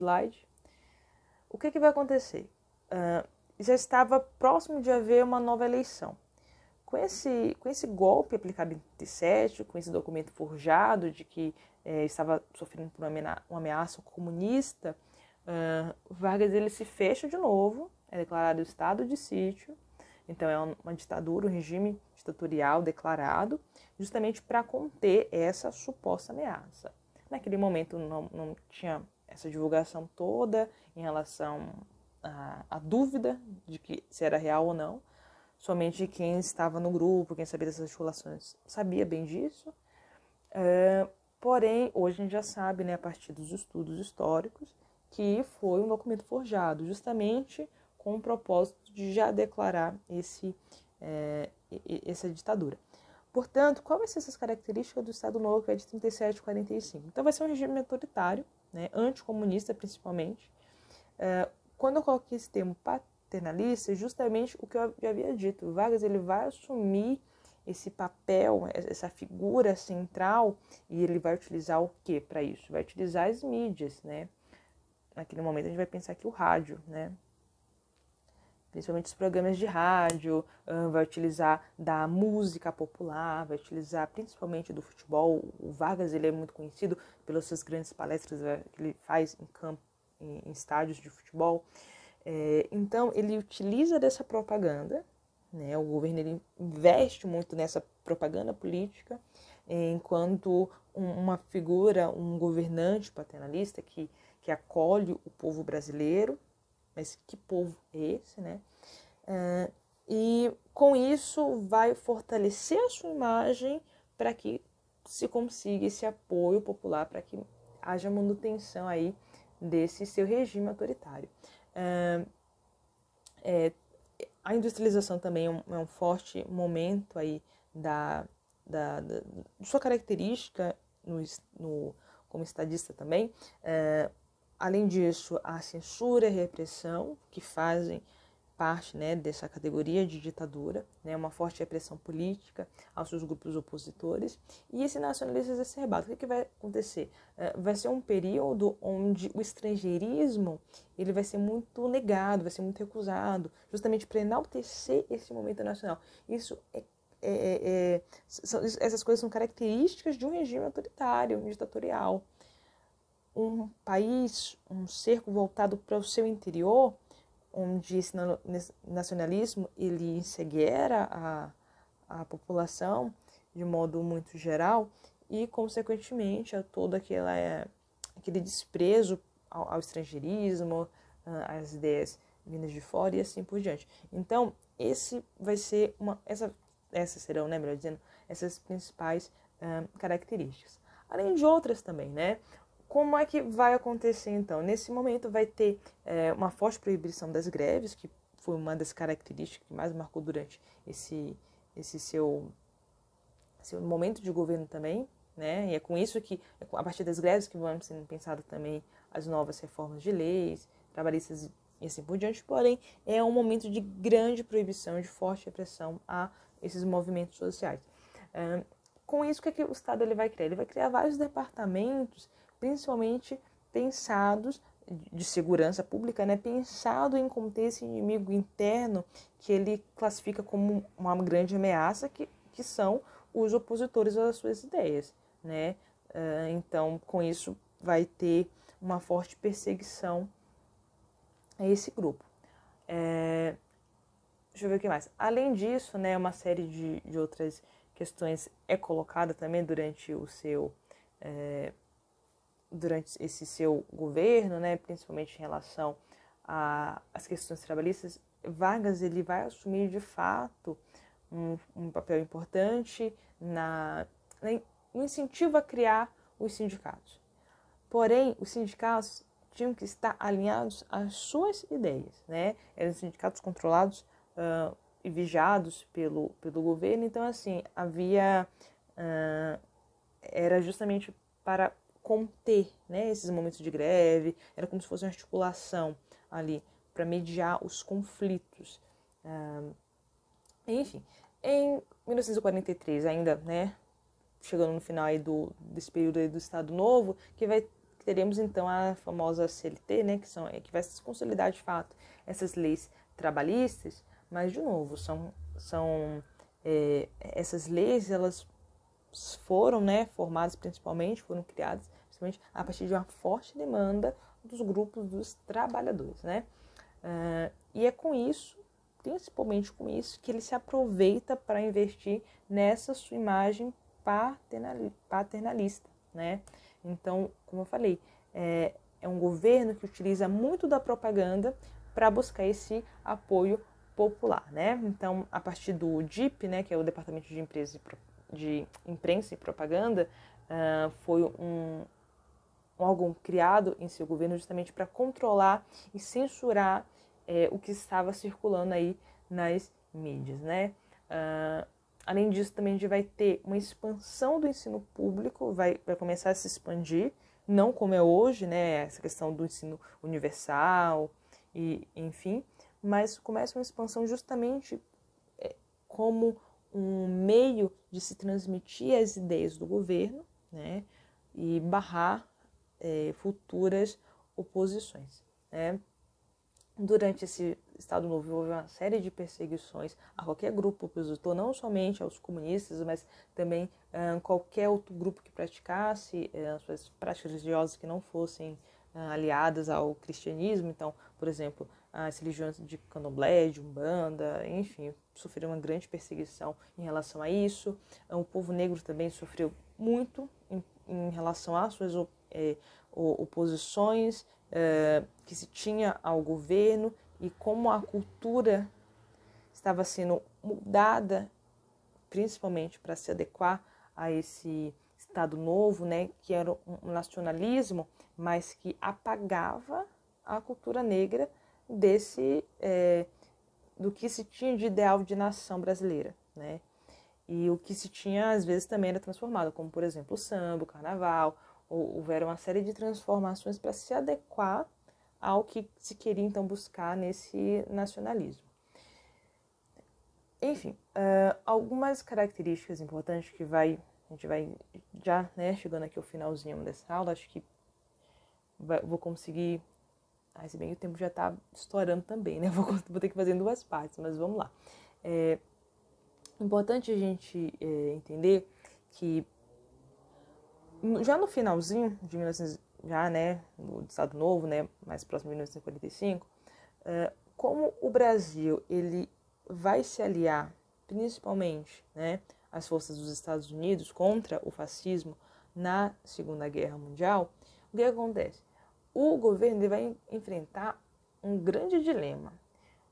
slide. O que vai acontecer? Já estava próximo de haver uma nova eleição. Com esse golpe aplicado em 87, com esse documento forjado de que estava sofrendo por uma ameaça comunista, Vargas ele se fecha de novo, é declarado estado de sítio, então é uma ditadura, um regime ditatorial declarado, justamente para conter essa suposta ameaça. Naquele momento não tinha essa divulgação toda em relação à dúvida de que se era real ou não, somente quem estava no grupo, quem sabia dessas articulações, sabia bem disso. Porém, hoje a gente já sabe, né, a partir dos estudos históricos, que foi um documento forjado, justamente com o propósito de já declarar essa ditadura. Portanto, qual vai ser essas características do Estado Novo, que é de 37 a 45? Então, vai ser um regime autoritário, né, anticomunista principalmente. Quando eu coloquei esse termo paternalista, justamente o que eu já havia dito, o Vargas ele vai assumir esse papel, essa figura central, e ele vai utilizar o que para isso? Vai utilizar as mídias, né? Naquele momento a gente vai pensar que o rádio, né? Principalmente os programas de rádio, vai utilizar da música popular, vai utilizar principalmente do futebol. O Vargas ele é muito conhecido pelas suas grandes palestras que ele faz em campo, em estádios de futebol. Então ele utiliza dessa propaganda, né? O governo ele investe muito nessa propaganda política, enquanto uma figura, um governante paternalista que acolhe o povo brasileiro. Mas que povo é esse, né? E com isso vai fortalecer a sua imagem para que se consiga esse apoio popular, para que haja manutenção aí desse seu regime autoritário. A industrialização também é um forte momento aí de sua característica como estadista também. Além disso, a censura e a repressão, que fazem parte, né, dessa categoria de ditadura, né, uma forte repressão política aos seus grupos opositores, e esse nacionalismo exacerbado. O que vai acontecer? Vai ser um período onde o estrangeirismo ele vai ser muito negado, vai ser muito recusado, justamente para enaltecer esse momento nacional. Essas coisas são características de um regime autoritário, ditatorial. Um país, um cerco voltado para o seu interior, onde esse nacionalismo ele encegueira a população de modo muito geral e, consequentemente, a todo aquele desprezo ao estrangeirismo, às ideias vindas de fora e assim por diante. Então, essas serão, né, melhor dizendo, essas principais características. Além de outras também, né? Como é que vai acontecer, então? Nesse momento vai ter uma forte proibição das greves, que foi uma das características que mais marcou durante esse seu momento de governo também, né? E é com isso que, a partir das greves, que vão sendo pensadas também as novas reformas de leis, trabalhistas e assim por diante. Porém, é um momento de grande proibição, de forte repressão a esses movimentos sociais. Com isso, o que o Estado ele vai criar? Ele vai criar vários departamentos, principalmente pensados de segurança pública, né, pensado em conter esse inimigo interno que ele classifica como uma grande ameaça, que são os opositores às suas ideias, né? Então, com isso, vai ter uma forte perseguição a esse grupo. Deixa eu ver o que mais. Além disso, né, uma série de outras questões é colocada também durante esse seu governo, né, principalmente em relação às questões trabalhistas. Vargas ele vai assumir de fato um papel importante no incentivo a criar os sindicatos. Porém, os sindicatos tinham que estar alinhados às suas ideias, né? Eram sindicatos controlados e vigiados pelo governo. Então, assim, era justamente para conter, né, esses momentos de greve, era como se fosse uma articulação ali para mediar os conflitos. Enfim, em 1943, ainda, né, chegando no final aí desse período aí do Estado Novo, que teremos então a famosa CLT, né, que vai se consolidar de fato essas leis trabalhistas, mas de novo, essas leis, elas foram, né, formadas foram criadas principalmente a partir de uma forte demanda dos grupos dos trabalhadores, né? E é com isso, principalmente com isso, que ele se aproveita para investir nessa sua imagem paternalista, né? Então, como eu falei, é um governo que utiliza muito da propaganda para buscar esse apoio popular, né? Então, a partir do DIP, né, que é o Departamento de Imprensa e Propaganda, foi um órgão criado em seu governo justamente para controlar e censurar o que estava circulando aí nas mídias, né? Além disso, também a gente vai ter uma expansão do ensino público, vai começar a se expandir, não como é hoje, né? Essa questão do ensino universal, e enfim, mas começa uma expansão justamente como um meio de se transmitir as ideias do governo, né? E barrar futuras oposições, né? Durante esse Estado Novo houve uma série de perseguições a qualquer grupo opositor, não somente aos comunistas, mas também qualquer outro grupo que praticasse suas práticas religiosas que não fossem aliadas ao cristianismo. Então, por exemplo, as religiões de Candomblé, de Umbanda, enfim, sofreram uma grande perseguição em relação a isso. O povo negro também sofreu muito em relação às suas oposições que se tinha ao governo e como a cultura estava sendo mudada, principalmente para se adequar a esse Estado Novo, né, que era um nacionalismo, mas que apagava a cultura negra do que se tinha de ideal de nação brasileira, né? E o que se tinha, às vezes, também era transformado, como, por exemplo, o samba, o carnaval. Houveram uma série de transformações para se adequar ao que se queria, então, buscar nesse nacionalismo. Enfim, algumas características importantes que a gente vai já, né, chegando aqui ao finalzinho dessa aula, acho que vou conseguir... se bem que o tempo já está estourando também, né? Vou ter que fazer em 2 partes, mas vamos lá. Importante a gente entender que já no finalzinho de 1900, já, né, no Estado Novo, né, mais próximo de 1945, como o Brasil ele vai se aliar principalmente, né, às forças dos Estados Unidos contra o fascismo na Segunda Guerra Mundial, o que acontece? O governo ele vai enfrentar um grande dilema.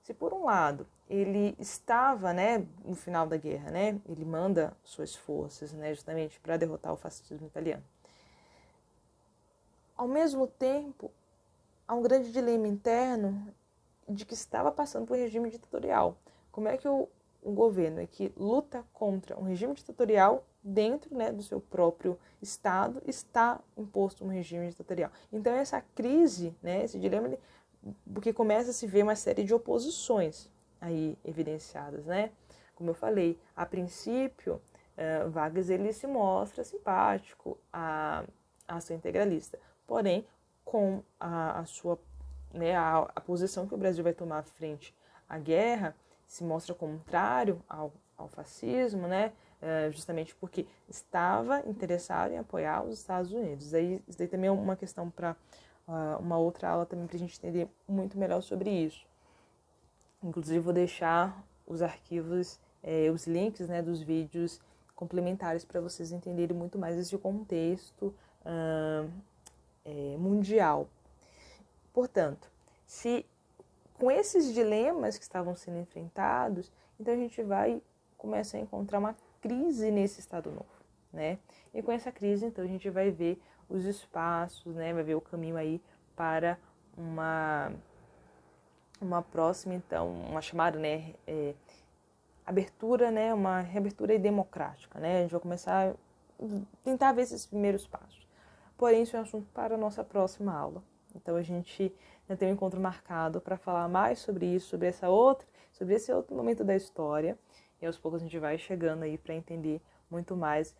Se por um lado ele estava, né, no final da guerra, né, ele manda suas forças, né, justamente para derrotar o fascismo italiano. Ao mesmo tempo, há um grande dilema interno de que estava passando por um regime ditatorial. Como é que o governo que luta contra um regime ditatorial dentro, né, do seu próprio Estado está imposto um regime ditatorial? Então essa crise, né, esse dilema, porque começa a se ver uma série de oposições aí evidenciadas, né? Como eu falei, a princípio, Vargas ele se mostra simpático à ação integralista, porém, com a sua, né, a posição que o Brasil vai tomar frente à guerra, se mostra contrário ao fascismo, né? Justamente porque estava interessado em apoiar os Estados Unidos. Isso daí também é uma questão para uma outra aula também para a gente entender muito melhor sobre isso. Inclusive vou deixar os arquivos, os links, né, dos vídeos complementares para vocês entenderem muito mais esse contexto mundial. Portanto, se com esses dilemas que estavam sendo enfrentados, então a gente vai começar a encontrar uma crise nesse Estado Novo, né? E com essa crise, então, a gente vai ver os espaços, né? Vai ver o caminho aí para uma próxima, então, uma chamada, né? Abertura, né? Uma reabertura democrática, né? A gente vai começar a tentar ver esses primeiros passos. Porém, isso é um assunto para a nossa próxima aula. Então, a gente já tem um encontro marcado para falar mais sobre isso, sobre esse outro momento da história. E aos poucos a gente vai chegando aí para entender muito mais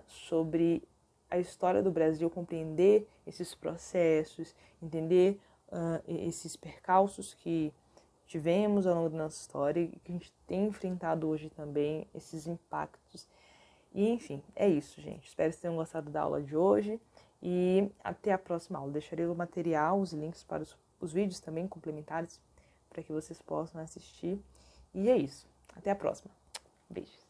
sobre a história do Brasil, compreender esses processos, entender esses percalços que tivemos ao longo da nossa história e que a gente tem enfrentado hoje também, esses impactos. E, enfim, é isso, gente. Espero que vocês tenham gostado da aula de hoje e até a próxima aula. Deixarei o material, os links para os vídeos também complementares para que vocês possam assistir. E é isso. Até a próxima. Beijos.